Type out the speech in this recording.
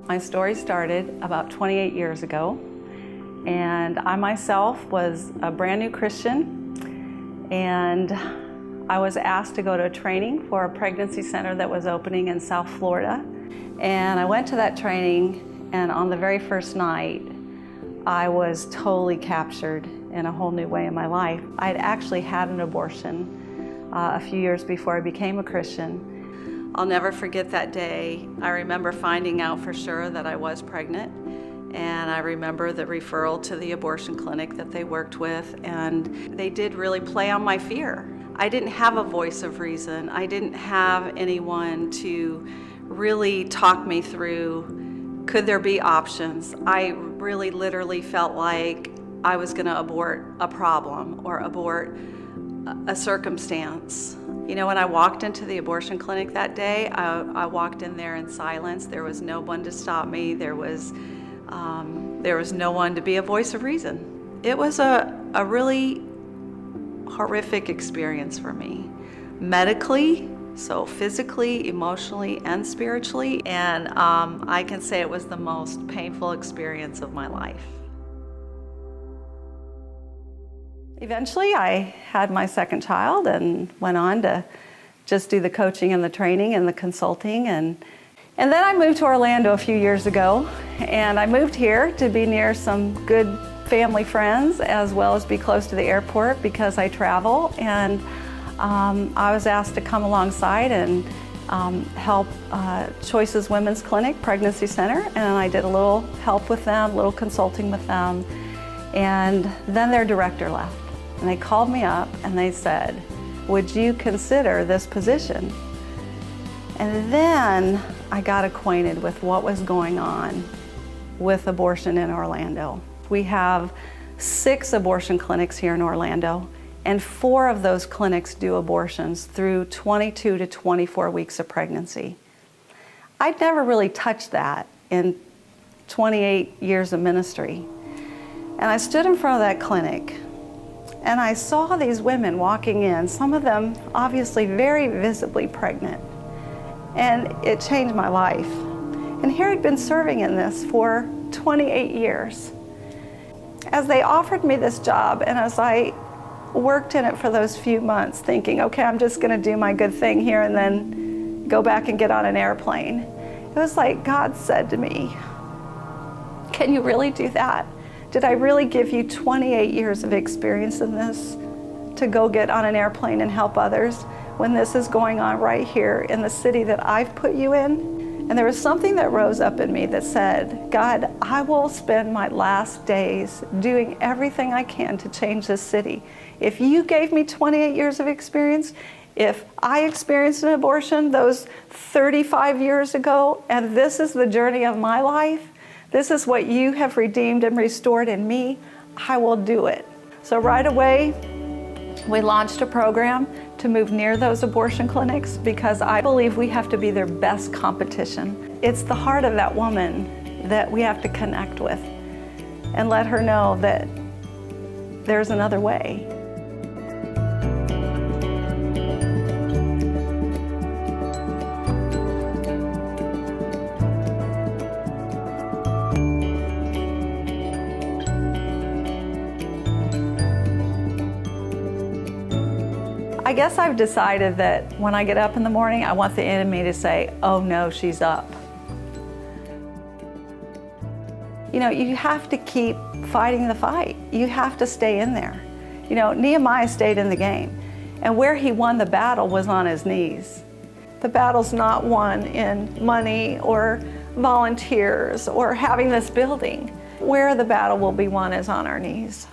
My story started about 28 years ago, and I myself was a brand new Christian, and I was asked to go to a training for a pregnancy center that was opening in South Florida. And I went to that training, and on the very first night, I was totally captured in a whole new way in my life. I'd actually had an abortion a few years before I became a Christian. I'll never forget that day. I remember finding out for sure that I was pregnant, and I remember the referral to the abortion clinic that they worked with, and they did really play on my fear. I didn't have a voice of reason. I didn't have anyone to really talk me through, could there be options? I really literally felt like I was gonna abort a problem or abort a circumstance. You know, when I walked into the abortion clinic that day, I walked in there in silence. There was no one to stop me. There was no one to be a voice of reason. It was a really horrific experience for me, medically, so physically, emotionally, and spiritually. And I can say it was the most painful experience of my life. Eventually, I had my second child and went on to just do the coaching and the training and the consulting. And then I moved to Orlando a few years ago, and I moved here to be near some good family friends as well as be close to the airport because I travel. And I was asked to come alongside and help Choices Women's Clinic Pregnancy Center, and I did a little help with them, a little consulting with them. And then their director left. And they called me up and they said, would you consider this position? And then I got acquainted with what was going on with abortion in Orlando. We have 6 abortion clinics here in Orlando, and 4 of those clinics do abortions through 22 to 24 weeks of pregnancy. I'd never really touched that in 28 years of ministry. And I stood in front of that clinic, and I saw these women walking in, some of them obviously very visibly pregnant. And it changed my life. And here I'd been serving in this for 28 years. As they offered me this job, and as I worked in it for those few months, thinking, okay, I'm just gonna do my good thing here and then go back and get on an airplane. It was like God said to me, can you really do that? Did I really give you 28 years of experience in this to go get on an airplane and help others when this is going on right here in the city that I've put you in? And there was something that rose up in me that said, God, I will spend my last days doing everything I can to change this city. If you gave me 28 years of experience, if I experienced an abortion those 35 years ago, and this is the journey of my life, this is what you have redeemed and restored in me, I will do it. So right away, we launched a program to move near those abortion clinics because I believe we have to be their best competition. It's the heart of that woman that we have to connect with and let her know that there's another way. I guess I've decided that when I get up in the morning, I want the enemy to say, oh no, she's up. You know, you have to keep fighting the fight. You have to stay in there. You know, Nehemiah stayed in the game, and where he won the battle was on his knees. The battle's not won in money or volunteers or having this building. Where the battle will be won is on our knees.